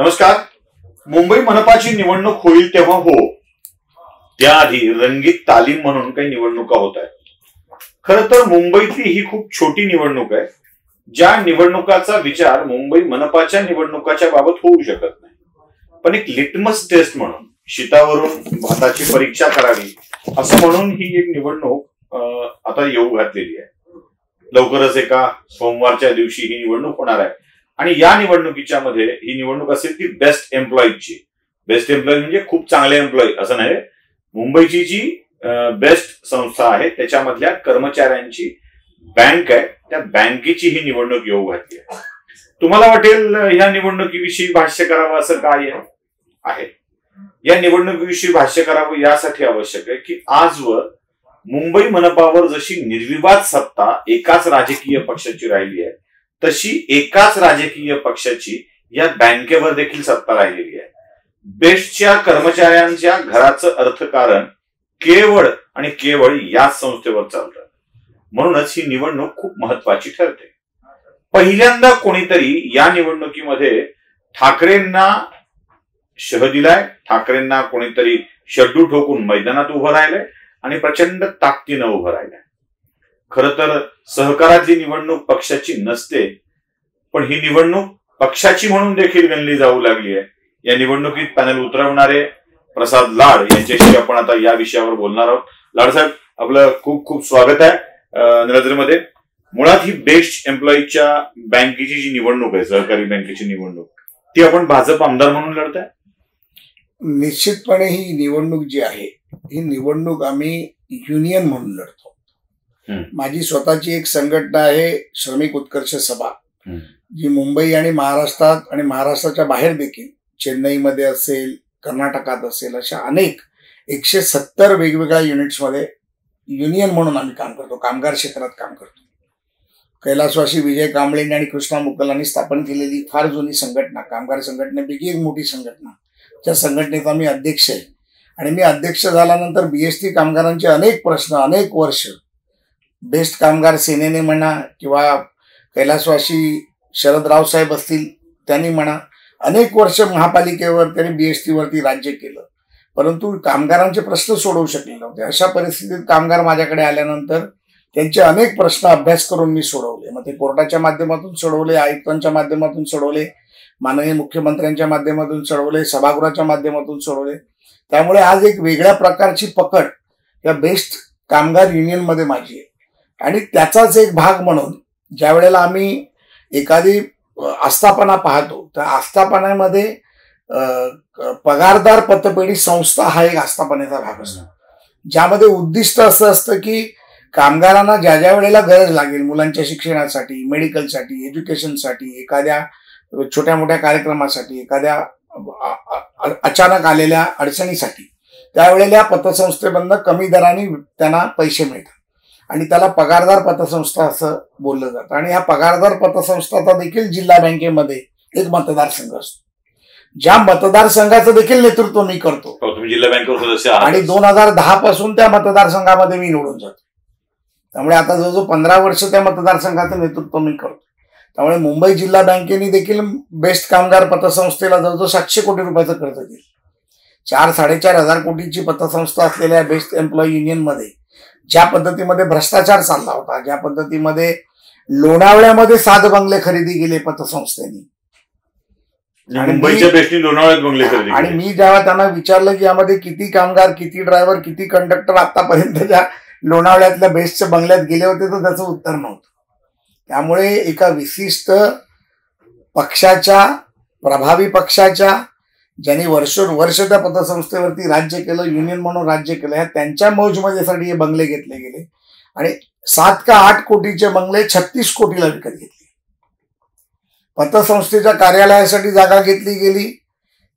नमस्कार. मुंबई मनपाची निवडणूक होईल तेव्हा हो, त्याआधी रंगीत तालीम म्हणून काही निवडणुका होत आहेत. खरं तर मुंबईतली ही खूप छोटी निवडणूक आहे, ज्या निवडणुकाचा विचार मुंबई मनपाच्या निवडणुकाच्या बाबत होऊ शकत नाही. पण एक लिटमस टेस्ट म्हणून, शीतावरून भाताची परीक्षा करावी असं म्हणून ही एक निवडणूक आता येऊ घातलेली आहे. लवकरच एका सोमवारच्या दिवशी ही निवडणूक होणार आहे आणि या निवडणुकीच्या मध्ये ही निवडणूक असेल ती बेस्ट एम्प्लॉईची. बेस्ट एम्प्लॉई म्हणजे खूप चांगले एम्प्लॉई असं नाही. मुंबईची जी बेस्ट संस्था आहे त्याच्यामधल्या कर्मचाऱ्यांची बँक आहे, त्या बँकेची ही निवडणूक येऊ घातली आहे. तुम्हाला वाटेल या निवडणुकीविषयी भाष्य करावं असं काय आहे. या निवडणुकीविषयी भाष्य करावं यासाठी आवश्यक आहे की आजवर मुंबई मनपावर जशी निर्विवाद सत्ता एकाच राजकीय पक्षाची राहिली आहे, तशी एकाच राजकीय पक्षाची या बँकेवर देखील सत्ता राहिलेली आहे. बेस्टच्या कर्मचाऱ्यांच्या घराचं अर्थकारण केवळ आणि केवळ याच संस्थेवर चालतं. म्हणूनच ही निवडणूक खूप महत्वाची ठरते. पहिल्यांदा कोणीतरी या निवडणुकीमध्ये ठाकरेंना शह दिलाय. ठाकरेंना कोणीतरी शड्डू ठोकून मैदानात उभं राहिलंय आणि प्रचंड ताकदीनं उभं राहिलंय. खरं तर सहकारातली निवडणूक पक्षाची नसते, पण ही निवडणूक पक्षाची म्हणून देखील गणली जाऊ लागली आहे. या निवडणुकीत पॅनल उतरवणारे प्रसाद लाड यांच्याशी आपण आता या विषयावर बोलणार आहोत. लाड साहेब, आपलं खूप खूप स्वागत आहे नजरेमध्ये. मुळात ही बेस्ट एम्प्लॉईच्या बँकेची जी निवडणूक आहे, सहकारी बँकेची निवडणूक, ती आपण भाजप आमदार म्हणून लढताय. निश्चितपणे ही निवडणूक जी आहे, ही निवडणूक आम्ही युनियन म्हणून लढतो. माझी स्वतःची एक संघटना आहे, श्रमिक उत्कर्ष सभा, जी मुंबई आणि महाराष्ट्रात आणि महाराष्ट्राच्या बाहेर देखील, चेन्नईमध्ये असेल, कर्नाटकात असेल, अशा अनेक 170 वेगवेगळ्या युनिट्समध्ये युनियन म्हणून आम्ही काम करतो, कामगार क्षेत्रात काम करतो. कैलासवासी विजय कांबळेंनी आणि कृष्णा मुकलांनी स्थापन केलेली फार जुनी संघटना, कामगार संघटनेपैकी एक मोठी संघटना, त्या संघटनेचा मी अध्यक्ष आहे. आणि मी अध्यक्ष झाल्यानंतर बीएसटी कामगारांचे अनेक प्रश्न, अनेक वर्ष बेस्ट कामगार सेनेने म्हणा किंवा कैलासवासी शरदराव साहेब असतील त्यांनी म्हणा, अनेक वर्ष महापालिकेवर त्यांनी बीएसटी वरती राज्य केलं, परंतु कामगारांचे प्रश्न सोडवू शकले नव्हते. अशा परिस्थितीत कामगार माझ्याकडे आल्यानंतर त्यांचे अनेक प्रश्न अभ्यास करून मी सोडवले. मग ते कोर्टाच्या माध्यमातून सोडवले, आयुक्तांच्या माध्यमातून सोडवले, माननीय मुख्यमंत्र्यांच्या माध्यमातून सोडवले, सभागृहाच्या माध्यमातून सोडवले. त्यामुळे आज एक वेगळ्या प्रकारची पकड या बेस्ट कामगार युनियनमध्ये माझी आहे. आणि त्याचाच एक भाग म्हणून ज्या वेळेला आम्ही एखादी आस्थापना पाहतो, त्या आस्थापनामध्ये पगारदार पतपेढी संस्था हा एक आस्थापनेचा भाग असतो, ज्यामध्ये उद्दिष्ट असं असतं की कामगारांना ज्या ज्या वेळेला गरज लागेल, मुलांच्या शिक्षणासाठी, मेडिकलसाठी, एज्युकेशनसाठी, एखाद्या छोट्या मोठ्या कार्यक्रमासाठी, एखाद्या अचानक आलेल्या अडचणीसाठी, त्यावेळेला पतसंस्थेमधनं कमी दराने त्यांना पैसे मिळतात आणि त्याला पगारदार पतसंस्था असं बोललं जातं. आणि ह्या पगारदार पतसंस्थाचा देखील जिल्हा बँकेमध्ये एक मतदारसंघ असतो, ज्या मतदारसंघाचं देखील नेतृत्व मी करतो. जिल्हा बँकेवर सदस्य आहात आणि 2010 पासून त्या मतदारसंघामध्ये मी निवडून जातो. त्यामुळे आता जवळजवळ 15 वर्ष त्या मतदारसंघाचं नेतृत्व मी करतो. त्यामुळे मुंबई जिल्हा बँकेने देखील बेस्ट कामगार पतसंस्थेला जवळजवळ 700 कोटी रुपयाचं कर्ज दिलं. 4-4.5 हजार कोटीची पतसंस्था असलेल्या बेस्ट एम्प्लॉई युनियनमध्ये ज्या पद्धतीमध्ये भ्रष्टाचार चालला होता, ज्या पद्धतीमध्ये लोणावळ्यामध्ये 7 बंगले खरेदी केले पतसंस्थेने, मुंबईच्या बेस्टनी लोणावळ्यात बंगले खरेदी. आणि मी जेव्हा त्यांना विचारलं की यामध्ये किती कामगार, किती ड्रायव्हर, किती कंडक्टर आतापर्यंतच्या लोणावळ्यातल्या बेस्टच्या बंगल्यात गेले होते, तर त्याचं उत्तर नव्हतं. त्यामुळे एका विशिष्ट पक्षाच्या, प्रभावी पक्षाच्या, ज्यांनी वर्ष त्या पतसंस्थेवरती राज्य केलं, युनियन म्हणून राज्य केलं, ह्या त्यांच्या मौजमजेसाठी हे बंगले घेतले गेले. आणि 7 का 8 कोटीचे बंगले 36 कोटीला विकत घेतले. पतसंस्थेच्या कार्यालयासाठी जागा घेतली गेली,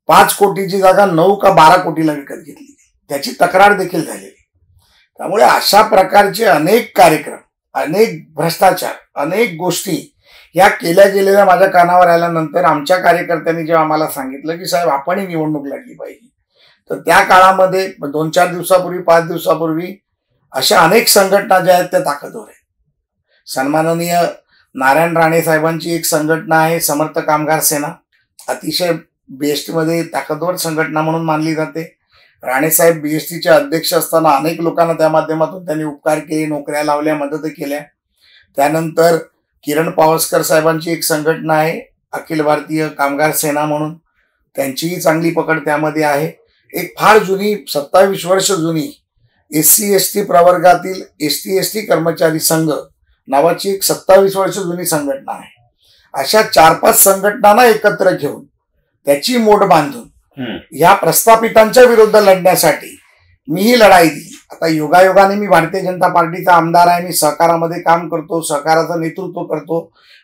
5 कोटीची जागा 9 का 12 कोटीला विकत घेतली गेली. त्याची तक्रार देखील झालेली. त्यामुळे अशा प्रकारचे अनेक कार्यक्रम, अनेक भ्रष्टाचार, अनेक गोष्टी या केल्या गेलेल्या माझ्या कानावर आल्यानंतर आमच्या कार्यकर्त्यांनी जेव्हा आम्हाला सांगितलं की साहेब आपणही निवडणूक लढली पाहिजे, तर त्या काळामध्ये 2-4 दिवसापूर्वी, 5 दिवसापूर्वी अशा अनेक संघटना ज्या आहेत त्या ताकदवर आहेत. सन्माननीय नारायण राणे साहेबांची एक संघटना आहे, समर्थ कामगार सेना, अतिशय बेस्टमध्ये ताकदवर संघटना म्हणून मानली जाते. राणेसाहेब बीएसटीचे अध्यक्ष असताना अनेक लोकांना त्या माध्यमातून त्यांनी उपकार केले, नोकऱ्या लावल्या, मदत केल्या. त्यानंतर किरण पावसकर साहेबांची एक संघटना आहे अखिल भारतीय कामगार सेना म्हणून, त्यांचीही चांगली पकड त्यामध्ये आहे. एक फार जुनी 27 वर्ष जुनी SC/ST प्रवर्गातील ST/ST कर्मचारी संघ नावाची एक 27 वर्ष जुनी संघटना आहे. अशा 4-5 संघटनांना एकत्र घेऊन त्याची मोड बांधून ह्या प्रस्थापितांच्या विरुद्ध लढण्यासाठी मी ही लढाई दिली. आता योगायोगाने मी भारतीय जनता पार्टीचा आमदार आहे. मी सहकारामध्ये काम करतो, सहकाराचं नेतृत्व करतो.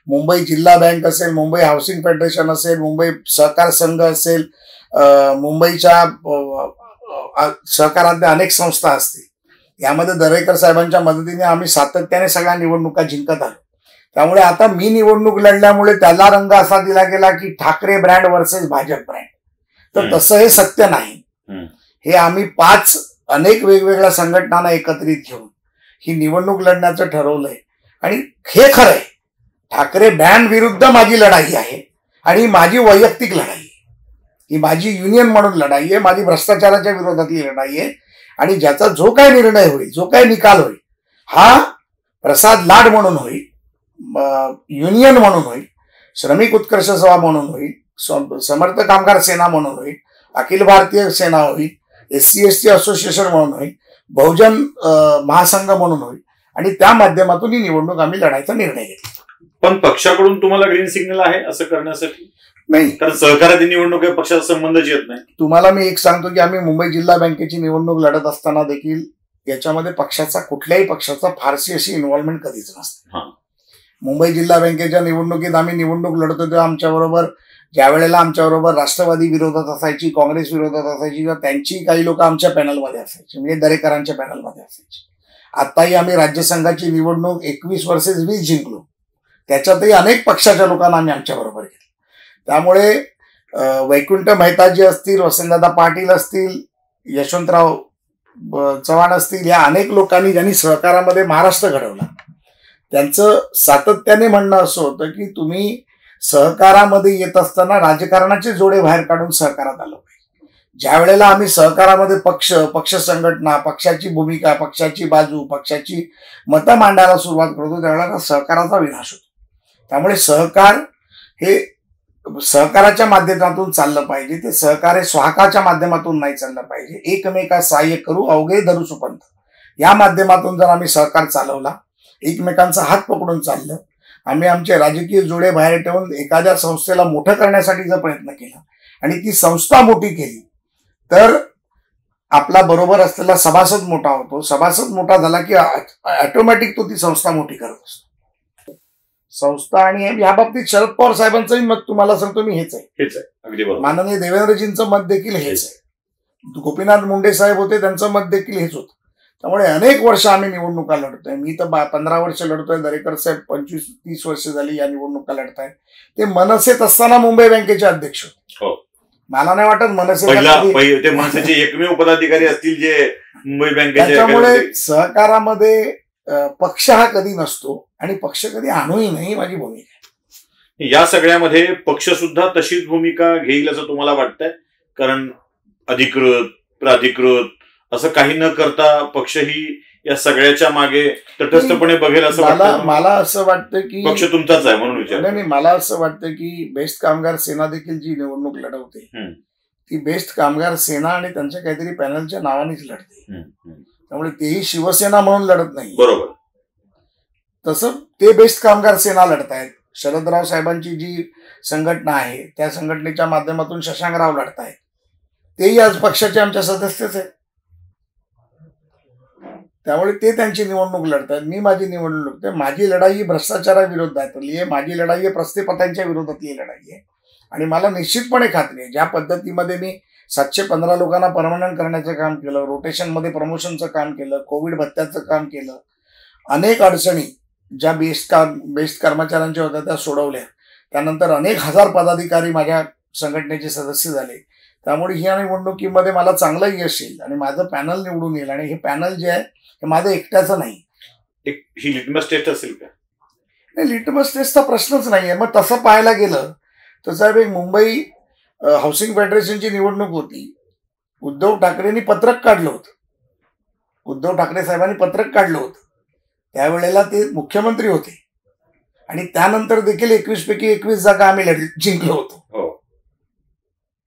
मुंबई जिल्हा बँक असेल, मुंबई हाऊसिंग फेडरेशन असेल, मुंबई सहकार संघ असेल, मुंबईच्या सहकारातल्या अनेक संस्था असतील. यामध्ये दरेकर साहेबांच्या मदतीने आम्ही सातत्याने सगळ्या निवडणुका जिंकत आलो. त्यामुळे आता मी निवडणूक लढल्यामुळे त्याला रंग असा दिला गेला की Thackeray brand versus Bhajap brand. तर तसं हे सत्य नाही. हे आम्ही 5 अनेक वेगवेगळ्या संघटनांना एकत्रित घेऊन ही निवडणूक लढण्याचं ठरवलंय. आणि हे खरंय, ठाकरे ब्रँड विरुद्ध माझी लढाई आहे आणि माझी वैयक्तिक लढाई आहे. ही माझी युनियन म्हणून लढाई आहे, माझी भ्रष्टाचाराच्या विरोधातली लढाई आहे. आणि ज्याचा जो काही निर्णय होईल, जो काही निकाल होईल, हा प्रसाद लाड म्हणून होईल, युनियन म्हणून होईल, श्रमिक उत्कर्ष सभा म्हणून होईल, समर्थ कामगार सेना म्हणून होईल, अखिल भारतीय सेना होईल, SC/ST असोसिएशन म्हणून होईल, बहुजन महासंघ म्हणून होईल. आणि त्या माध्यमातून ही निवडणूक आम्ही लढायचा निर्णय घेतला. पण पक्षाकडून तुम्हाला ग्रीन सिग्नल आहे असं करण्यासाठी? नाही, कारण सहकारातील निवडणूक आहे, पक्षाचा संबंधच येत नाही. तुम्हाला मी एक सांगतो की आम्ही मुंबई जिल्हा बँकेची निवडणूक लढत असताना देखील याच्यामध्ये कुठल्याही पक्षाचा फारशी अशी इन्व्हॉल्वमेंट कधीच नसते. मुंबई जिल्हा बँकेच्या निवडणुकीत आम्ही निवडणूक लढतो तेव्हा आमच्याबरोबर ज्या वेळेला आमच्याबरोबर राष्ट्रवादी विरोधात असायची, काँग्रेस विरोधात असायची, किंवा त्यांची काही लोक आमच्या पॅनलमध्ये असायची, म्हणजे दरेकरांच्या पॅनलमध्ये असायची. आताही आम्ही राज्यसंघाची निवडणूक 21 वर्सेस 20 जिंकलो. त्याच्यातही अनेक पक्षाच्या लोकांना आम्ही आमच्याबरोबर घेतलं. त्यामुळे वैकुंठ मेहताजी असतील, वसंतदादा पाटील असतील, यशवंतराव चव्हाण असतील, या अनेक लोकांनी ज्यांनी सहकारामध्ये महाराष्ट्र घडवला, त्यांचं सातत्याने म्हणणं असं होतं की तुम्ही सहकारामध्ये येत असताना राजकारणाचे जोडे बाहेर काढून सहकारात आलं पाहिजे. ज्या वेळेला आम्ही सहकारामध्ये पक्ष संघटना, पक्षाची भूमिका, पक्षाची बाजू, पक्षाची मतं मांडायला सुरुवात करतो, त्यावेळेला सहकाराचा विनाश होतो. त्यामुळे सहकार हे सहकाराच्या माध्यमातून चाललं पाहिजे. ते सहकार हे स्वाहकाच्या माध्यमातून नाही चाललं पाहिजे. एकमेका सहाय्य करू अवघे धरू सुपंथ, या माध्यमातून जर आम्ही सहकार चालवला, एकमेकांचा हात पकडून चाललं, आम्ही आमचे राजकीय जोडे बाहेर ठेवून एखाद्या संस्थेला मोठं करण्यासाठी जर प्रयत्न केला आणि ती संस्था मोठी केली, तर आपला बरोबर असलेला सभासद मोठा होतो. सभासद मोठा झाला की ऑटोमॅटिक तो ती संस्था मोठी करत असतो. संस्था आणि या बाबतीत शरद पवार साहेबांचंही मत तुम्हाला सांगतो मी हेच आहे. अगदी बरोबर. माननीय देवेंद्रजींचं मत देखील हेच आहे. गोपीनाथ मुंडे साहेब होते, त्यांचं मत देखील हेच होतं. त्यामुळे अनेक वर्ष आम्ही निवडणुका लढतोय. मी तर 15 वर्ष लढतोय, दरेकर साहेब 25-30 वर्ष झाली या निवडणुका लढताय. ते मनसेत असताना मुंबई बँकेचे अध्यक्ष होते. मला नाही वाटत मनसेचे एकमेव पदाधिकारी असतील जे मुंबई बँकेचे. त्याच्यामुळे सहकारामध्ये पक्ष हा कधी नसतो आणि पक्ष कधी आणूही नाही, माझी भूमिका आहे. या सगळ्यामध्ये पक्ष सुद्धा तशीच भूमिका घेईल असं तुम्हाला वाटतंय? कारण अधिकृत, प्राधिकृत असं काही न करता पक्षही या सगळ्याच्या मागे तटस्थपणे बघेल असं वाटतं? मला असं वाटतं की पक्ष तुमचाच आहे म्हणून विचार. नाही, मला असं वाटतं की बेस्ट कामगार सेना देखील जी निवडणूक लढवते ती बेस्ट कामगार सेना आणि त्यांच्या काहीतरी पॅनलच्या नावानेच लढते. त्यामुळे तेही शिवसेना म्हणून लढत नाही. बरोबर. तसं ते बेस्ट कामगार सेना लढतायत. शरदराव साहेबांची जी संघटना आहे त्या संघटनेच्या माध्यमातून शशांकराव लढतायत. तेही आज पक्षाचे आमच्या सदस्यच आहेत. त्यामुळे ते त्यांची निवडणूक लढतात, मी माझी निवडणूक लढतोय. माझी लढाई ही भ्रष्टाचाराविरोधातली आहे, माझी लढाई ही प्रस्थापितांच्या विरोधातली लढाई आहे. आणि मला निश्चितपणे खात्री आहे, ज्या पद्धतीमध्ये मी 715 लोकांना परमनंट करण्याचं काम केलं, रोटेशनमध्ये प्रमोशनचं काम केलं, कोविड भत्त्याचं काम केलं, अनेक अडचणी ज्या बेस्ट कर्मचाऱ्यांच्या होत्या त्या सोडवल्या. त्यानंतर अनेक हजार पदाधिकारी माझ्या संघटनेचे सदस्य झाले. त्यामुळे ह्या निवडणुकीमध्ये मला चांगलं यश येईल आणि माझं पॅनल निवडून येईल. आणि हे पॅनल जे आहे हे माझं एकट्याचं नाही. ही लिटमस टेस्ट असेल का? नाही, लिटमस टेस्टचा प्रश्नच नाहीये. मग तसं पाहायला गेलं तर साहेब, एक मुंबई हाऊसिंग फेडरेशनची निवडणूक होती. उद्धव ठाकरेंनी पत्रक काढलं होतं. उद्धव ठाकरे साहेबांनी पत्रक काढलं होतं. त्यावेळेला ते मुख्यमंत्री होते आणि त्यानंतर देखील 21 पैकी 21 जागा आम्ही जिंकलो होतो.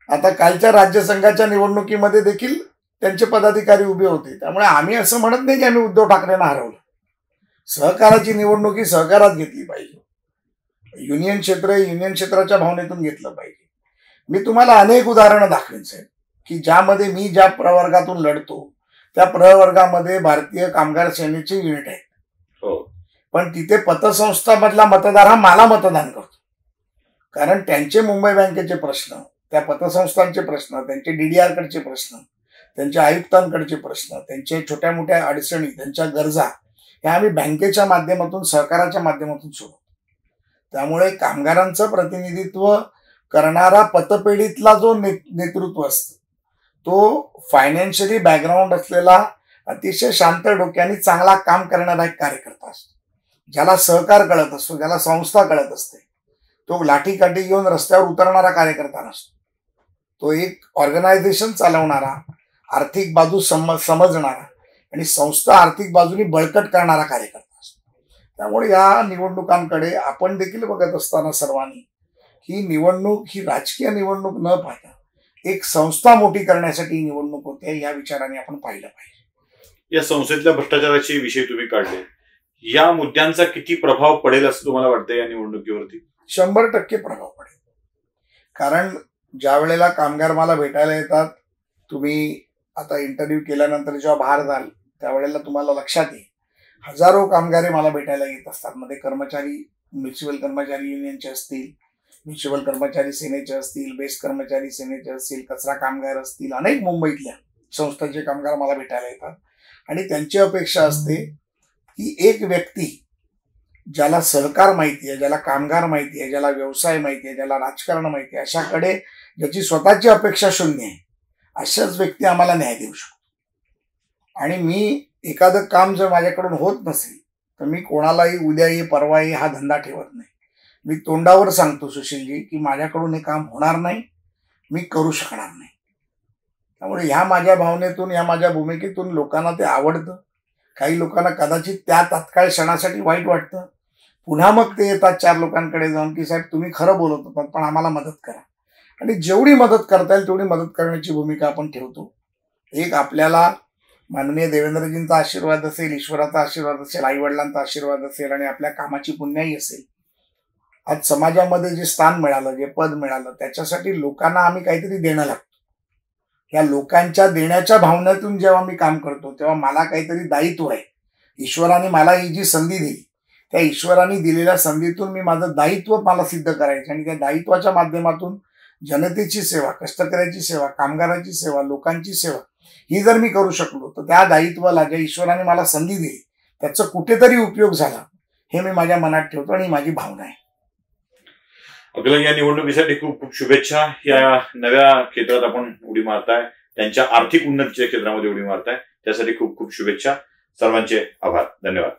आता कालच्या राज्यसंघाच्या निवडणुकीमध्ये देखील त्यांचे पदाधिकारी उभे होते. त्यामुळे आम्ही असं म्हणत नाही की आम्ही उद्धव ठाकरेंना हरवलं. सहकाराची निवडणूक ही सहकारात घेतली पाहिजे. युनियन क्षेत्राच्या भावनेतून घेतलं पाहिजे. मी तुम्हाला अनेक उदाहरणं दाखवेन साहेब, की ज्यामध्ये मी ज्या प्रवर्गातून लढतो त्या प्रवर्गामध्ये भारतीय कामगार सेनेचे युनिट आहे. पण तिथे पतसंस्था मधला मतदार हा मला मतदान करतो. कारण त्यांचे मुंबई बँकेचे प्रश्न, त्या पतसंस्थांचे प्रश्न, त्यांचे DDR कडचे प्रश्न, त्यांच्या आयुक्तांकडचे प्रश्न, त्यांच्या छोट्या मोठ्या अडचणी, त्यांच्या गरजा ह्या आम्ही बँकेच्या माध्यमातून, सहकाराच्या माध्यमातून सोडवतो. त्यामुळे कामगारांचं प्रतिनिधित्व करणारा पतपेढीतला जो नेतृत्व असतो तो फायनान्शियली बॅकग्राऊंड असलेला अतिशय शांत डोक्याने चांगला काम करणारा एक कार्यकर्ता असतो. ज्याला सहकार कळत असतो, ज्याला संस्था कळत असते. तो लाठीकाठी घेऊन रस्त्यावर उतरणारा कार्यकर्ता नसतो. तो एक ऑर्गनायझेशन चालवणारा, आर्थिक बाजू समजणारा आणि संस्था आर्थिक बाजूनी बळकट करणारा कार्यकर्ता असतो. त्यामुळे या निवडणुकांकडे आपण देखील बघत असताना सर्वांनी ही निवडणूक ही राजकीय निवडणूक न पाहता एक संस्था मोठी करण्यासाठी निवडणूक होते या विचाराने आपण पाहिलं पाहिजे. या संस्थेतल्या भ्रष्टाचाराचे विषय तुम्ही काढले, या मुद्द्यांचा किती प्रभाव पडेल असं तुम्हाला वाटतं या निवडणुकीवरती? 100% प्रभाव पडेल. कारण ज्या वेळेला कामगार मला भेटायला येतात, तुम्ही आता इंटरव्ह्यू केल्यानंतर जेव्हा बाहेर जाल त्यावेळेला तुम्हाला लक्षात येईल हजारो कामगार मला भेटायला येत असतात. मध्ये कर्मचारी, म्युन्सिपल कर्मचारी युनियनचे असतील, म्युन्सिपल कर्मचारी सेनेचे असतील, बेस्ट कर्मचारी सेनेचे असतील, कचरा कामगार असतील, अनेक मुंबईतल्या संस्थांचे कामगार मला भेटायला येतात. आणि त्यांची अपेक्षा असते की एक व्यक्ती ज्याला सहकार माहिती आहे, ज्याला कामगार माहिती आहे, ज्याला व्यवसाय माहिती आहे, ज्याला राजकारण माहिती आहे, अशाकडे ज्याची स्वतःची अपेक्षा शून्य आहे, अशाच व्यक्ती आम्हाला न्याय देऊ शकतो. आणि मी एखादं काम जर माझ्याकडून होत नसेल तर मी कोणालाही उद्या ये परवा ये हा धंदा ठेवत नाही. मी तोंडावर सांगतो सुशीलजी की माझ्याकडून हे काम होणार नाही, मी करू शकणार नाही. त्यामुळे ह्या माझ्या भावनेतून, ह्या माझ्या भूमिकेतून लोकांना ते आवडतं. काही लोकांना कदाचित त्या तात्काळ क्षणासाठी वाईट वाटतं. पुन्हा मग ते येतात 4 लोकांकडे जाऊन की साहेब तुम्ही खरं बोलत होतात पण आम्हाला मदत करा. आणि जेवढी मदत करता येईल तेवढी मदत करण्याची भूमिका आपण ठेवतो. एक आपल्याला माननीय देवेंद्रजींचा आशीर्वाद असेल, ईश्वराचा आशीर्वाद असेल, आईवडिलांचा आशीर्वाद असेल आणि आपल्या कामाची पुण्याई असेल. आज समाजामध्ये जे स्थान मिळालं, जे पद मिळालं, त्याच्यासाठी लोकांना आम्ही काहीतरी देणं लागतो. या लोकांच्या देण्याच्या भावनेतून जेव्हा मी काम करतो तेव्हा मला काहीतरी दायित्व आहे. ईश्वराने मला ही जी संधी दिली, त्या ईश्वराने दिलेल्या संधीतून मी माझं दायित्व मला सिद्ध करायचं आणि त्या दायित्वाच्या माध्यमातून जनतेची सेवा, कष्टकऱ्याची सेवा, कामगाराची सेवा, लोकांची सेवा ही जर मी करू शकलो तर त्या दायित्वाला, ज्या ईश्वराने मला संधी दिली, त्याचा कुठेतरी उपयोग झाला हे मी माझ्या मनात ठेवतो आणि माझी भावना आहे. अगला या निवडणुकीसाठी खूप खूप शुभेच्छा. या नव्या क्षेत्रात आपण उडी मारताय, त्यांच्या आर्थिक उन्नतीच्या क्षेत्रामध्ये उडी मारताय, त्यासाठी खूप खूप शुभेच्छा. सर्वांचे आभार. धन्यवाद.